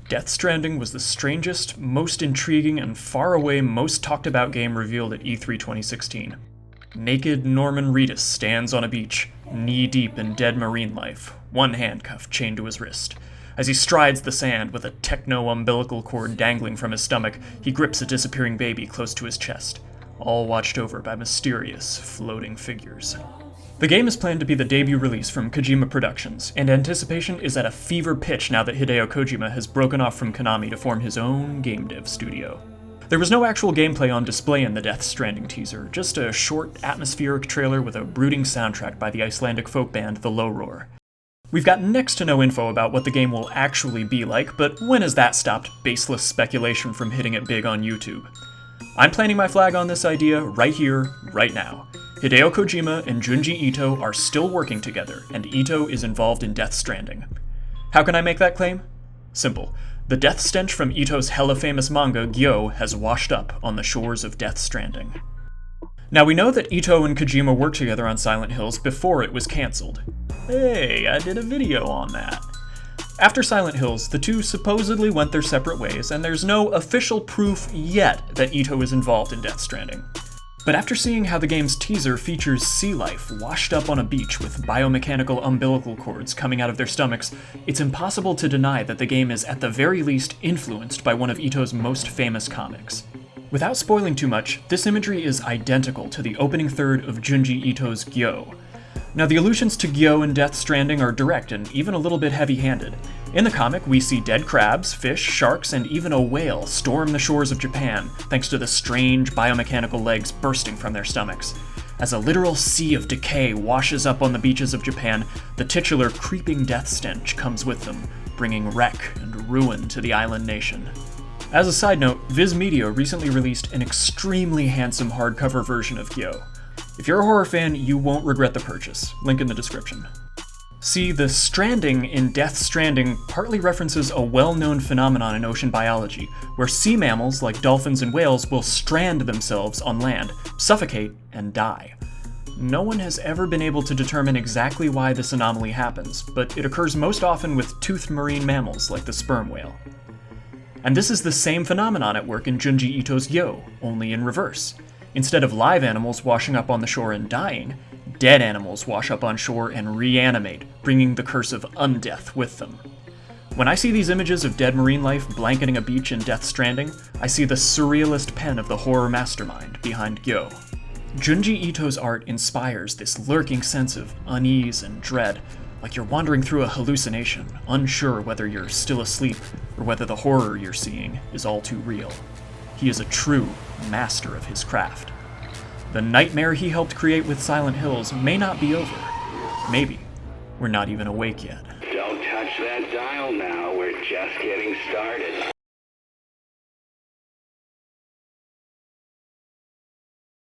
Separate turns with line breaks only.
Death Stranding was the strangest, most intriguing, and far away most talked about game revealed at E3 2016. Naked Norman Reedus stands on a beach, knee-deep in dead marine life, one handcuff chained to his wrist. As he strides the sand with a techno-umbilical cord dangling from his stomach, he grips a disappearing baby close to his chest, all watched over by mysterious, floating figures. The game is planned to be the debut release from Kojima Productions, and anticipation is at a fever pitch now that Hideo Kojima has broken off from Konami to form his own game dev studio. There was no actual gameplay on display in the Death Stranding teaser, just a short, atmospheric trailer with a brooding soundtrack by the Icelandic folk band The Low Roar. We've got next to no info about what the game will actually be like, but when has that stopped baseless speculation from hitting it big on YouTube? I'm planting my flag on this idea right here, right now. Hideo Kojima and Junji Ito are still working together, and Ito is involved in Death Stranding. How can I make that claim? Simple. The death stench from Ito's hella famous manga, Gyo, has washed up on the shores of Death Stranding. Now we know that Ito and Kojima worked together on Silent Hills before it was cancelled. Hey, I did a video on that. After Silent Hills, the two supposedly went their separate ways, and there's no official proof yet that Ito is involved in Death Stranding. But after seeing how the game's teaser features sea life washed up on a beach with biomechanical umbilical cords coming out of their stomachs, it's impossible to deny that the game is at the very least influenced by one of Ito's most famous comics. Without spoiling too much, this imagery is identical to the opening third of Junji Ito's Gyo. Now, the allusions to Gyo in Death Stranding are direct and even a little bit heavy-handed. In the comic, we see dead crabs, fish, sharks, and even a whale storm the shores of Japan, thanks to the strange biomechanical legs bursting from their stomachs. As a literal sea of decay washes up on the beaches of Japan, the titular creeping death stench comes with them, bringing wreck and ruin to the island nation. As a side note, Viz Media recently released an extremely handsome hardcover version of Gyo. If you're a horror fan, you won't regret the purchase. Link in the description. See, the stranding in Death Stranding partly references a well-known phenomenon in ocean biology, where sea mammals like dolphins and whales will strand themselves on land, suffocate, and die. No one has ever been able to determine exactly why this anomaly happens, but it occurs most often with toothed marine mammals like the sperm whale. And this is the same phenomenon at work in Junji Ito's Gyo, only in reverse. Instead of live animals washing up on the shore and dying, dead animals wash up on shore and reanimate, bringing the curse of undeath with them. When I see these images of dead marine life blanketing a beach in Death Stranding, I see the surrealist pen of the horror mastermind behind Gyo. Junji Ito's art inspires this lurking sense of unease and dread, like you're wandering through a hallucination, unsure whether you're still asleep or whether the horror you're seeing is all too real. He is a true master of his craft. The nightmare he helped create with Silent Hills may not be over. Maybe we're not even awake yet.
Don't touch that dial now, we're just getting started.